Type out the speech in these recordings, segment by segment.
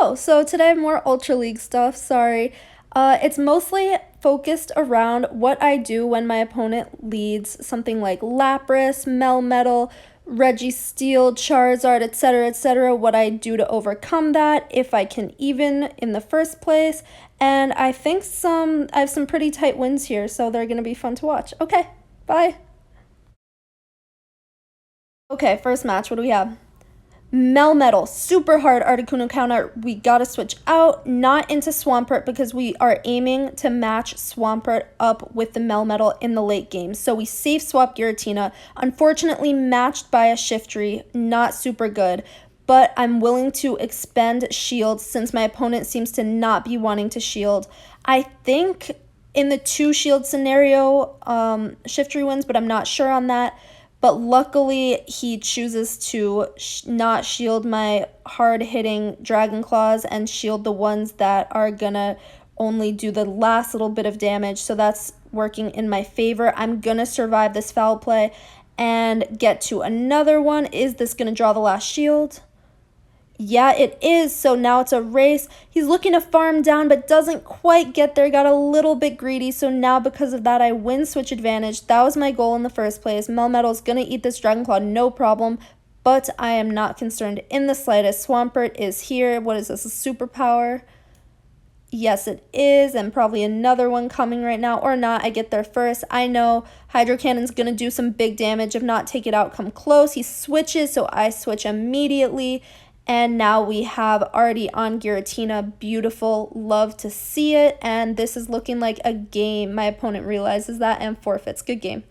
Hello, so today I have more Ultra League stuff, sorry. It's mostly focused around what I do when my opponent leads something like Lapras, Melmetal, Registeel, Charizard, etc., what I do to overcome that, if I can even in the first place, and I think I have some pretty tight wins here, so they're gonna be fun to watch. Okay, bye! Okay, first match, what do we have? Melmetal, super hard Articuno counter. We gotta switch out, not into Swampert because we are aiming to match Swampert up with the Melmetal in the late game. So we safe swap Giratina, unfortunately matched by a Shiftry, not super good. But I'm willing to expend shield since my opponent seems to not be wanting to shield. I think in the 2 shield scenario, Shiftry wins, but I'm not sure on that. But luckily, he chooses to not shield my hard-hitting Dragon Claws and shield the ones that are gonna only do the last little bit of damage. So that's working in my favor. I'm gonna survive this foul play and get to another one. Is this gonna draw the last shield? Yeah, it is. So now it's a race. He's looking to farm down, but doesn't quite get there. Got a little bit greedy. So now because of that, I win switch advantage. That was my goal in the first place. Melmetal's going to eat this Dragon Claw, no problem. But I am not concerned in the slightest. Swampert is here. What is this, a superpower? Yes, it is, and probably another one coming right now, or not. I get there first. I know Hydro Cannon's going to do some big damage. If not, take it out, come close. He switches, so I switch immediately. And now we have already on Giratina. Beautiful. Love to see it. And this is looking like a game. My opponent realizes that and forfeits. Good game.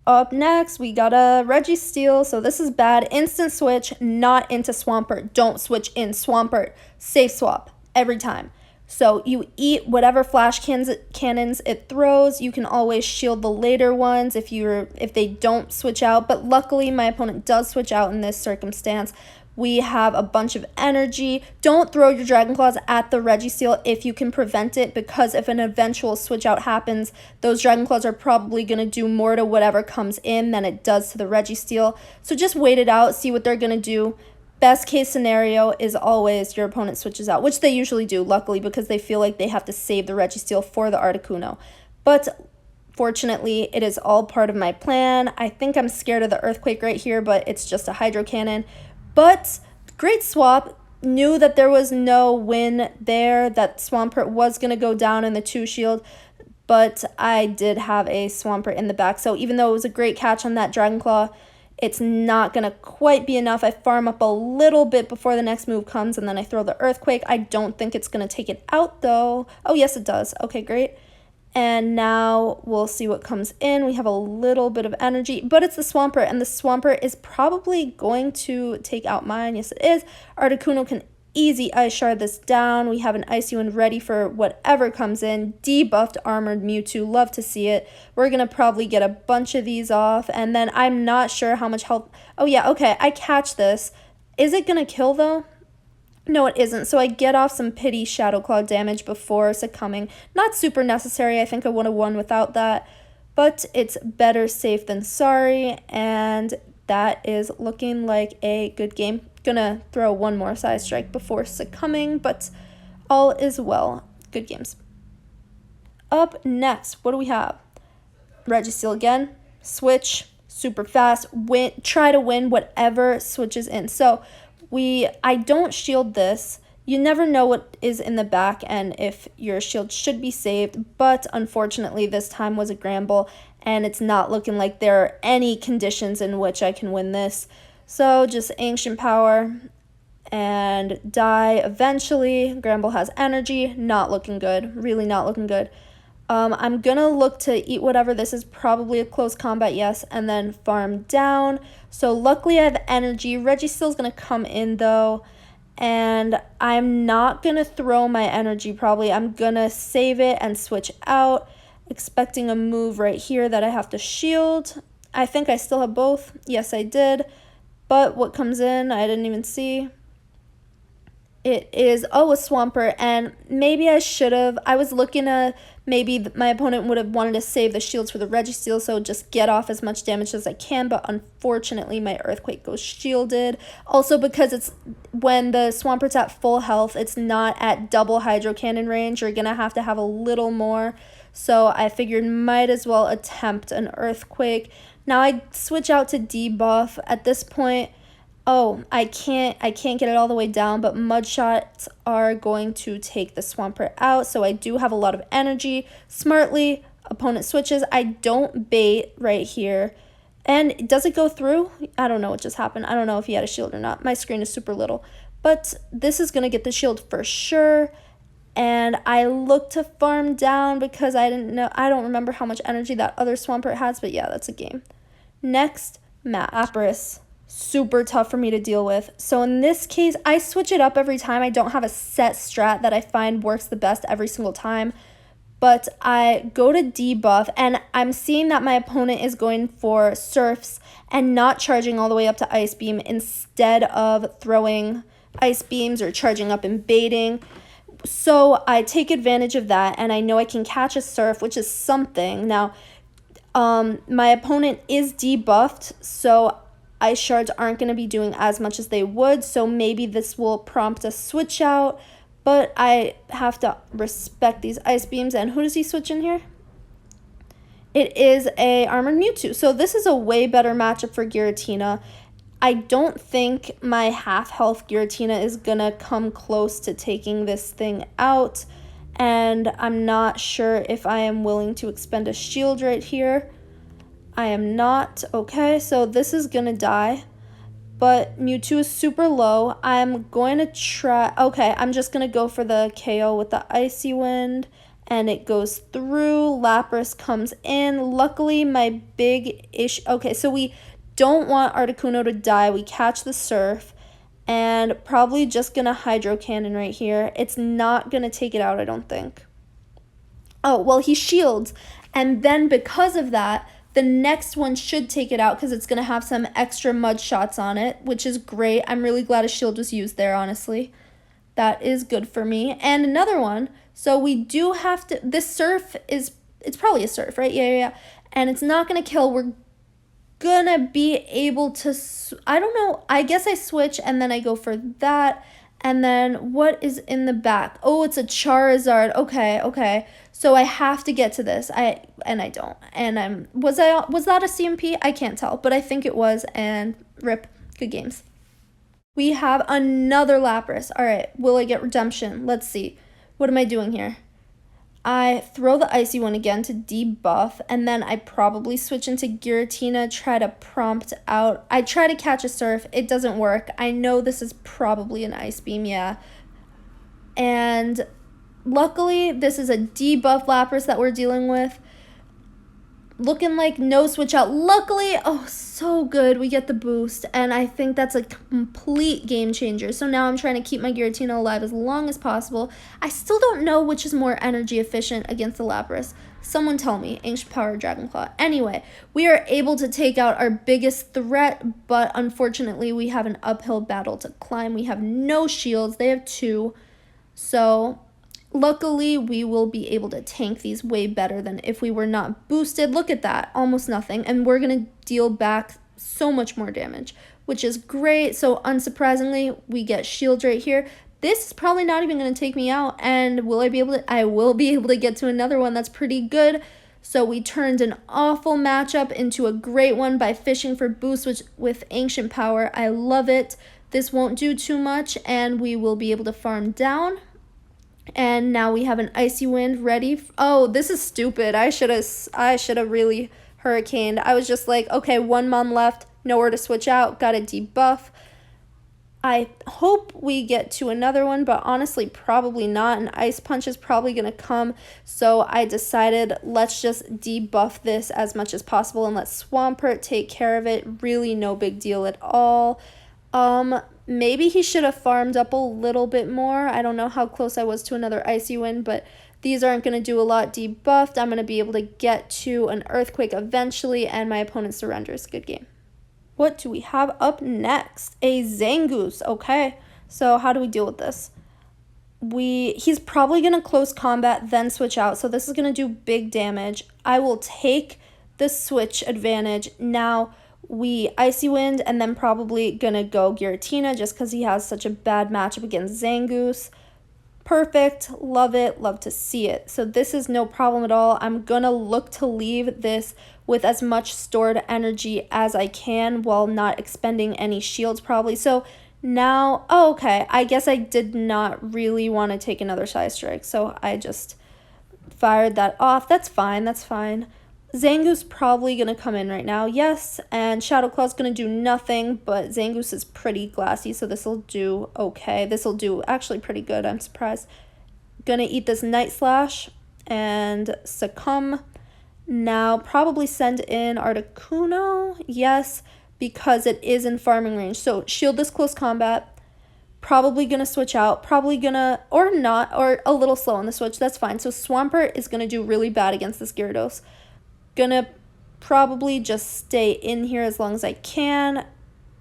Up next, we got a Registeel. So this is bad. Instant switch, not into Swampert. Don't switch in Swampert. Safe swap every time. So you eat whatever flash cannons it throws. You can always shield the later ones if they don't switch out. But luckily, my opponent does switch out in this circumstance. We have a bunch of energy. Don't throw your Dragon Claws at the Registeel if you can prevent it, because if an eventual switch out happens, those Dragon Claws are probably going to do more to whatever comes in than it does to the Registeel. So just wait it out, see what they're going to do. Best case scenario is always your opponent switches out, which they usually do, luckily, because they feel like they have to save the Registeel for the Articuno. But fortunately, it is all part of my plan. I think I'm scared of the Earthquake right here, but it's just a Hydro Cannon. But great swap. Knew that there was no win there, that Swampert was going to go down in the 2-shield, but I did have a Swampert in the back. So even though it was a great catch on that Dragon Claw, it's not going to quite be enough. I farm up a little bit before the next move comes, and then I throw the Earthquake. I don't think it's going to take it out, though. Oh, yes, it does. Okay, great. And now we'll see what comes in. We have a little bit of energy, but it's the Swampert, and the Swampert is probably going to take out mine. Yes, it is. Articuno can easy Ice Shard this down. We have an Icy Wind ready for whatever comes in. Debuffed Armored Mewtwo. Love to see it. We're going to probably get a bunch of these off, and then I'm not sure how much health. Oh, yeah, okay. I catch this. Is it going to kill, though? No, it isn't. So I get off some pity Shadow Claw damage before succumbing. Not super necessary. I think I would have won without that. But it's better safe than sorry. And that is looking like a good game. Gonna throw one more Side Strike before succumbing. But all is well. Good games. Up next, what do we have? Registeel again. Switch. Super fast. Try to win whatever switches in. So I don't shield this. You never know what is in the back and if your shield should be saved, but unfortunately this time was a Gramble, and it's not looking like there are any conditions in which I can win this. So just Ancient Power and die eventually. Gramble has energy. Not looking good. Really not looking good. I'm gonna look to eat whatever. This is probably a close combat, yes, and then farm down. So luckily I have energy. Registeel's gonna come in though, and I'm not gonna throw my energy probably. I'm gonna save it and switch out, expecting a move right here that I have to shield. I think I still have both. Yes, I did. But what comes in, I didn't even see. It is, oh, a Swampert, and maybe I should have. I was looking to Maybe my opponent would have wanted to save the shields for the Registeel, so just get off as much damage as I can, but unfortunately my Earthquake goes shielded. Also because it's when the Swampert's at full health, it's not at double Hydro Cannon range. You're going to have a little more, so I figured might as well attempt an Earthquake. Now I switch out to debuff. At this point, oh, I can't get it all the way down, but Mud Shots are going to take the Swampert out, so I do have a lot of energy. Smartly, opponent switches. I don't bait right here. And does it go through? I don't know what just happened. I don't know if he had a shield or not. My screen is super little. But this is going to get the shield for sure. And I look to farm down because I don't remember how much energy that other Swampert has, but yeah, that's a game. Next, Lapras. Super tough for me to deal with. So in this case, I switch it up every time. I don't have a set strat that I find works the best every single time. But I go to debuff, and I'm seeing that my opponent is going for Surfs and not charging all the way up to Ice Beam instead of throwing Ice Beams or charging up and baiting. So I take advantage of that, and I know I can catch a Surf, which is something. Now, my opponent is debuffed, so Ice Shards aren't going to be doing as much as they would, so maybe this will prompt a switch out, but I have to respect these Ice Beams. And who does he switch in here? It is a Armored Mewtwo, so this is a way better matchup for Giratina. I don't think my half-health Giratina is going to come close to taking this thing out, and I'm not sure if I am willing to expend a shield right here. I am not. Okay, so this is going to die, but Mewtwo is super low. I'm going to try. Okay, I'm just going to go for the KO with the Icy Wind, and it goes through. Lapras comes in. Luckily, my big issue. Okay, so we don't want Articuno to die. We catch the Surf, and probably just going to Hydro Cannon right here. It's not going to take it out, I don't think. Oh, well, he shields, and then because of that, the next one should take it out because it's going to have some extra Mud Shots on it, which is great. I'm really glad a shield was used there, honestly. That is good for me. And another one. So we do have to... This Surf is... It's probably a Surf, right? Yeah. And it's not going to kill. We're going to be able to... I don't know. I guess I switch and then I go for that. And then what is in the back? Oh, it's a Charizard. Okay. So I have to get to this. I don't. And was that a CMP? I can't tell, but I think it was, and rip. Good games. We have another Lapras. All right, will I get redemption? Let's see. What am I doing here? I throw the Icy one again to debuff, and then I probably switch into Giratina, try to prompt out. I try to catch a Surf. It doesn't work. I know this is probably an Ice Beam, yeah. And luckily, this is a debuff Lapras that we're dealing with. Looking like no switch out. Luckily, oh, so good. We get the boost, and I think that's a complete game changer. So now I'm trying to keep my Giratina alive as long as possible. I still don't know which is more energy efficient against the Lapras. Someone tell me. Ancient Power, Dragon Claw. Anyway, we are able to take out our biggest threat, but unfortunately, we have an uphill battle to climb. We have no shields. They have 2. So luckily, we will be able to tank these way better than if we were not boosted. Look at that, almost nothing. And we're going to deal back so much more damage, which is great. So unsurprisingly, we get shields right here. This is probably not even going to take me out. And will I be able to? I will be able to get to another one that's pretty good. So we turned an awful matchup into a great one by fishing for boosts with Ancient Power. I love it. This won't do too much, and we will be able to farm down. And now we have an Icy Wind ready. Oh, this is stupid. I should have really Hurricaned. I was just like, okay, 1 mon left, nowhere to switch out, got a debuff. I hope we get to another one, but honestly, probably not. An Ice Punch is probably going to come. So I decided, let's just debuff this as much as possible and let Swampert take care of it. Really no big deal at all. Maybe he should have farmed up a little bit more. I don't know how close I was to another Icy Wind, but these aren't going to do a lot debuffed. I'm going to be able to get to an Earthquake eventually, and my opponent surrenders. Good game. What do we have up next? A Zangoose. Okay, so how do we deal with this? he's probably going to close combat, then switch out. So this is going to do big damage. I will take the switch advantage. Now we Icy Wind and then probably going to go Giratina just because he has such a bad matchup against Zangoose. Perfect. Love it. Love to see it. So this is no problem at all. I'm going to look to leave this with as much stored energy as I can while not expending any shields probably. So now, oh, okay, I guess I did not really want to take another Side Strike, so I just fired that off. That's fine, that's fine. Zangoose probably going to come in right now, yes, and Shadow Claw's going to do nothing, but Zangoose is pretty glassy, so this will do okay. This will do actually pretty good, I'm surprised. Going to eat this Night Slash and succumb. Now, probably send in Articuno, yes, because it is in farming range. So, shield this close combat. Probably going to switch out. Probably going to, or not, or a little slow on the switch. That's fine. So, Swampert is going to do really bad against this Gyarados. Gonna probably just stay in here as long as I can.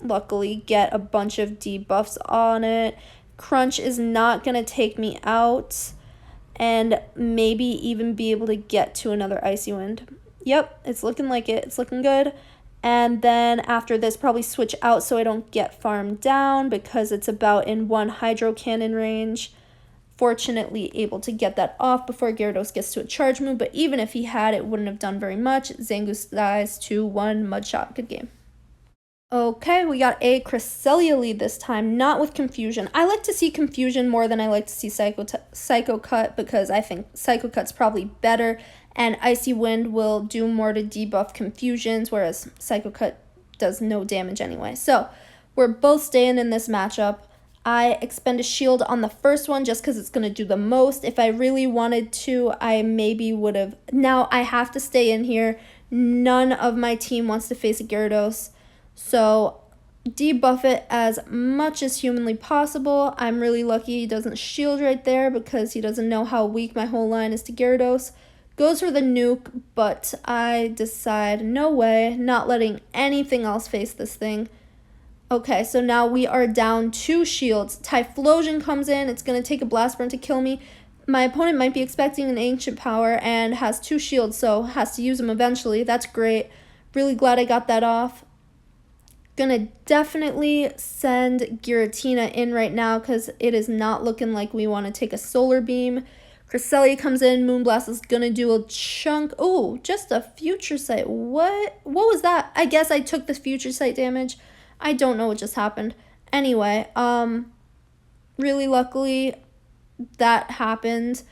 Luckily, get a bunch of debuffs on it. Crunch is not going to take me out. And maybe even be able to get to another Icy Wind. Yep, it's looking like it. It's looking good. And then after this, probably switch out so I don't get farmed down because it's about in one Hydro Cannon range. Fortunately, able to get that off before Gyarados gets to a charge move, but even if he had, it wouldn't have done very much. Zangoose dies 2-1, Mud Shot. Good game. Okay, we got a Cresselia lead this time, not with Confusion. I like to see Confusion more than I like to see Psycho Cut because I think Psycho Cut's probably better, and Icy Wind will do more to debuff Confusions, whereas Psycho Cut does no damage anyway. So, we're both staying in this matchup. I expend a shield on the first one just because it's going to do the most. If I really wanted to, I maybe would have. Now, I have to stay in here. None of my team wants to face a Gyarados. So, debuff it as much as humanly possible. I'm really lucky he doesn't shield right there because he doesn't know how weak my whole line is to Gyarados. Goes for the nuke, but I decide, no way, not letting anything else face this thing. Okay, so now we are down 2 shields. Typhlosion comes in. It's going to take a Blast Burn to kill me. My opponent might be expecting an Ancient Power and has 2 shields, so has to use them eventually. That's great. Really glad I got that off. Gonna definitely send Giratina in right now because it is not looking like we want to take a Solar Beam. Cresselia comes in. Moonblast is gonna do a chunk. Oh, just a Future Sight. What was that? I guess I took the Future Sight damage. I don't know what just happened. Anyway, really luckily that happened.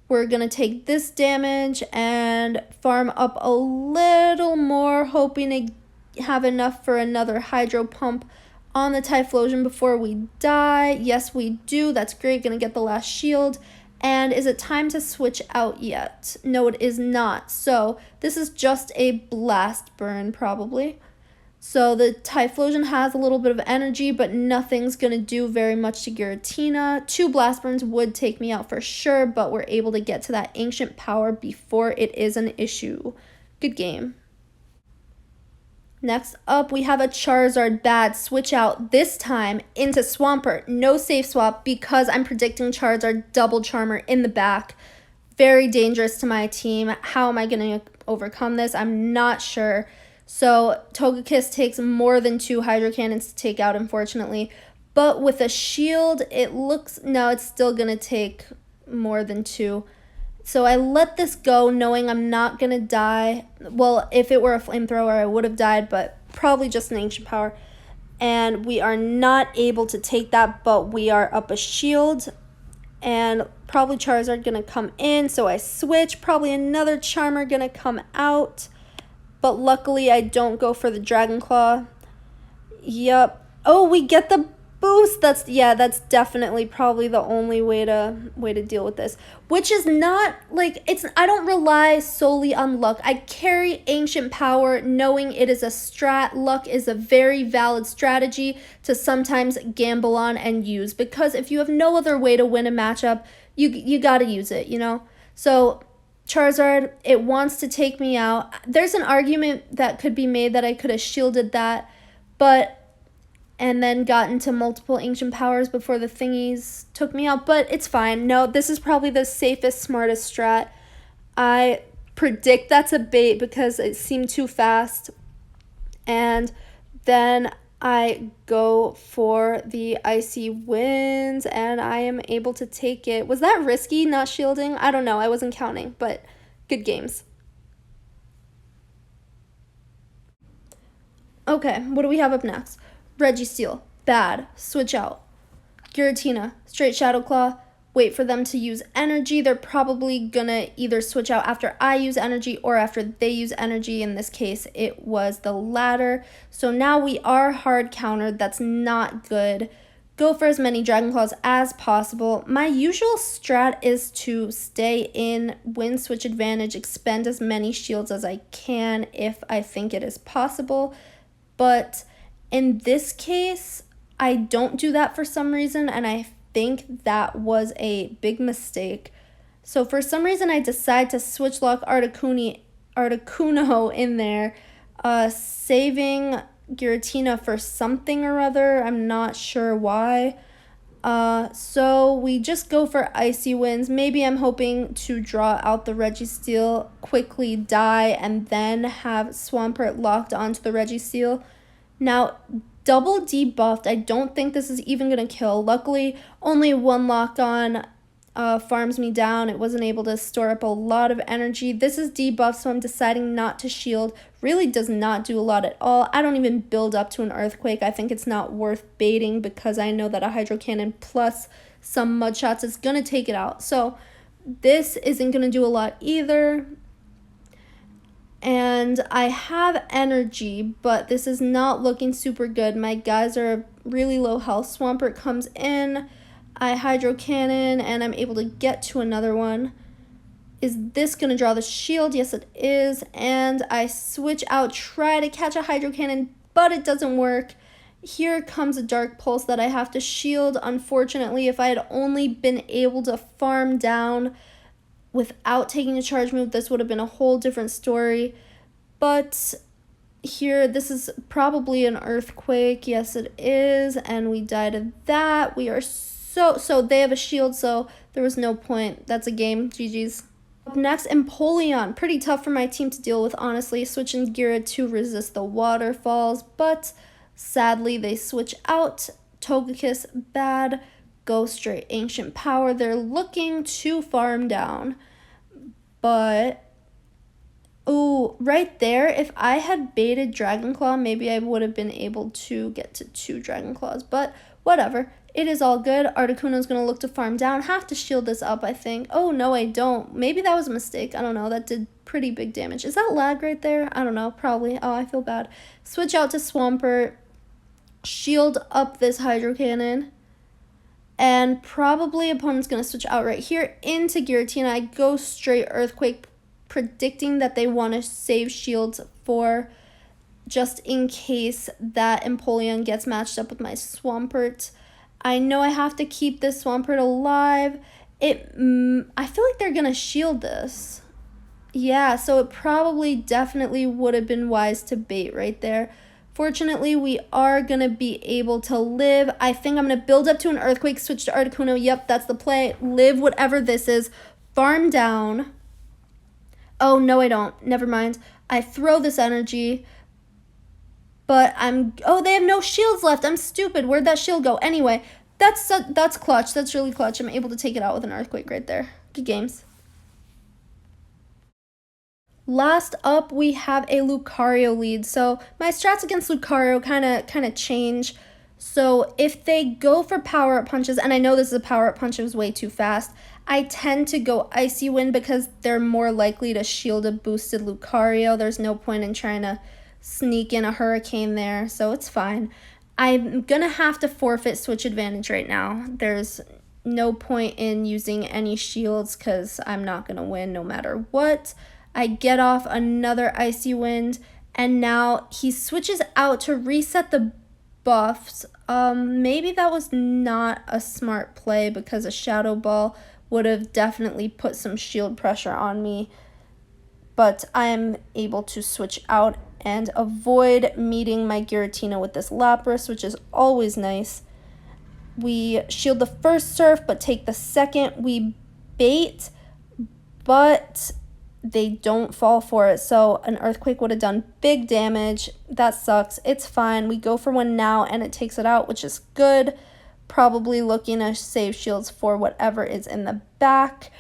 We're going to take this damage and farm up a little more, hoping to have enough for another Hydro Pump on the Typhlosion before we die. Yes, we do. That's great. Going to get the last shield. And is it time to switch out yet? No, it is not. So this is just a Blast Burn probably. So the Typhlosion has a little bit of energy, but nothing's going to do very much to Giratina. 2 Blast Burns would take me out for sure, but we're able to get to that Ancient Power before it is an issue. Good game. Next up, we have a Charizard bad switch out, this time into Swampert. No safe swap because I'm predicting Charizard double Charmer in the back. Very dangerous to my team. How am I going to overcome this? I'm not sure. So Togekiss takes more than 2 Hydro Cannons to take out, unfortunately. But with a shield, it looks... No, it's still going to take more than 2. So I let this go knowing I'm not going to die. Well, if it were a Flamethrower, I would have died, but probably just an Ancient Power. And we are not able to take that, but we are up a shield. And probably Charizard going to come in, so I switch. Probably another Charmer going to come out. But luckily, I don't go for the Dragon Claw. Yup. Oh, we get the boost. That's definitely probably the only way to deal with this. Which is not, like, I don't rely solely on luck. I carry Ancient Power knowing it is a strat. Luck is a very valid strategy to sometimes gamble on and use. Because if you have no other way to win a matchup, you gotta use it, you know? So... Charizard, it wants to take me out. There's an argument that could be made that I could have shielded that, but and then got into multiple ancient powers before the thingies took me out, but it's fine. No, this is probably the safest, smartest strat. I predict that's a bait because it seemed too fast, and then I go for the icy winds, and I am able to take it. Was that risky, not shielding? I don't know. I wasn't counting, but good games. Okay, what do we have up next? Registeel, bad. Switch out. Giratina, straight Shadow Claw. Wait for them to use energy. They're probably gonna either switch out after I use energy or after they use energy. In this case, it was the latter. So now we are hard countered. That's not good. Go for as many Dragon Claws as possible. My usual strat is to stay in, win switch advantage, expend as many shields as I can if I think it is possible. But in this case, I don't do that for some reason, and I think that was a big mistake. So for some reason, I decide to switch lock Articuno in there, saving Giratina for something or other. I'm not sure why. So we just go for Icy Winds. Maybe I'm hoping to draw out the Registeel, quickly die, and then have Swampert locked onto the Registeel. Now, double debuffed. I don't think this is even going to kill. Luckily, only one lock on farms me down. It wasn't able to store up a lot of energy. This is debuffed, so I'm deciding not to shield. Really does not do a lot at all. I don't even build up to an Earthquake. I think it's not worth baiting because I know that a Hydro Cannon plus some Mud Shots is going to take it out. So this isn't going to do a lot either. And I have energy, but this is not looking super good. My guys are really low health. Swampert comes in, I Hydro Cannon, and I'm able to get to another one. Is this going to draw the shield? Yes, it is. And I switch out, try to catch a Hydro Cannon, but it doesn't work. Here comes a Dark Pulse that I have to shield. Unfortunately, if I had only been able to farm down without taking a charge move, this would have been a whole different story. But here, this is probably an Earthquake. Yes, it is. And we died of that. We are so they have a shield, so there was no point. That's a game. GG's. Up next, Empoleon. Pretty tough for my team to deal with, honestly. Switching Gira to resist the waterfalls, but sadly, they switch out. Togekiss, bad. Go straight Ancient Power. They're looking to farm down. But, ooh, right there, if I had baited Dragon Claw, maybe I would have been able to get to 2 Dragon Claws. But whatever. It is all good. Articuno's going to look to farm down. Have to shield this up, I think. Oh, no, I don't. Maybe that was a mistake. I don't know. That did pretty big damage. Is that lag right there? I don't know. Probably. Oh, I feel bad. Switch out to Swampert. Shield up this Hydro Cannon. And probably opponent's going to switch out right here into Giratina. I go straight Earthquake, predicting that they want to save shields for just in case that Empoleon gets matched up with my Swampert. I know I have to keep this Swampert alive. I feel like they're going to shield this. Yeah, so it probably definitely would have been wise to bait right there. Fortunately, we are going to be able to live. I think I'm going to build up to an Earthquake, switch to Articuno. Yep, that's the play. Live whatever this is. Farm down. Oh, no, I don't. Never mind. I throw this energy. But oh, they have no shields left. I'm stupid. Where'd that shield go? Anyway, that's clutch. That's really clutch. I'm able to take it out with an Earthquake right there. Good games. Last up, we have a Lucario lead. So my strats against Lucario kind of change. So if they go for power-up punches, and I know this is a power-up punch, it was way too fast, I tend to go Icy Wind because they're more likely to shield a boosted Lucario. There's no point in trying to sneak in a Hurricane there, so it's fine. I'm going to have to forfeit switch advantage right now. There's no point in using any shields because I'm not going to win no matter what. I get off another Icy Wind, and now he switches out to reset the buffs. Maybe that was not a smart play because a Shadow Ball would have definitely put some shield pressure on me. But I'm able to switch out and avoid meeting my Giratina with this Lapras, which is always nice. We shield the first surf, but take the second. We bait, but they don't fall for it. So an Earthquake would have done big damage. That sucks. It's fine. We go for one now, and it takes it out, which is good. Probably looking to save shields for whatever is in the back.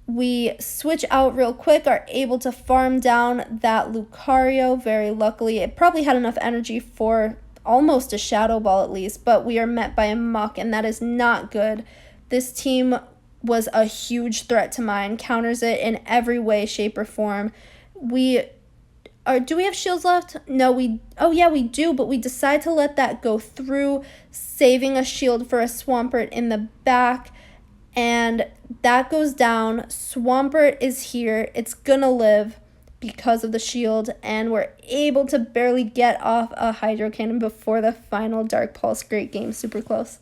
We switch out real quick, are able to farm down that Lucario. Very luckily, it probably had enough energy for almost a Shadow Ball at least, but we are met by a Muck, and that is not good. This team was a huge threat to mine, counters it in every way, shape, or form. Do we have shields left? No, oh yeah, we do, but we decide to let that go through, saving a shield for a Swampert in the back, and that goes down. Swampert is here. It's gonna live because of the shield, and we're able to barely get off a Hydro Cannon before the final Dark Pulse. Great game, super close.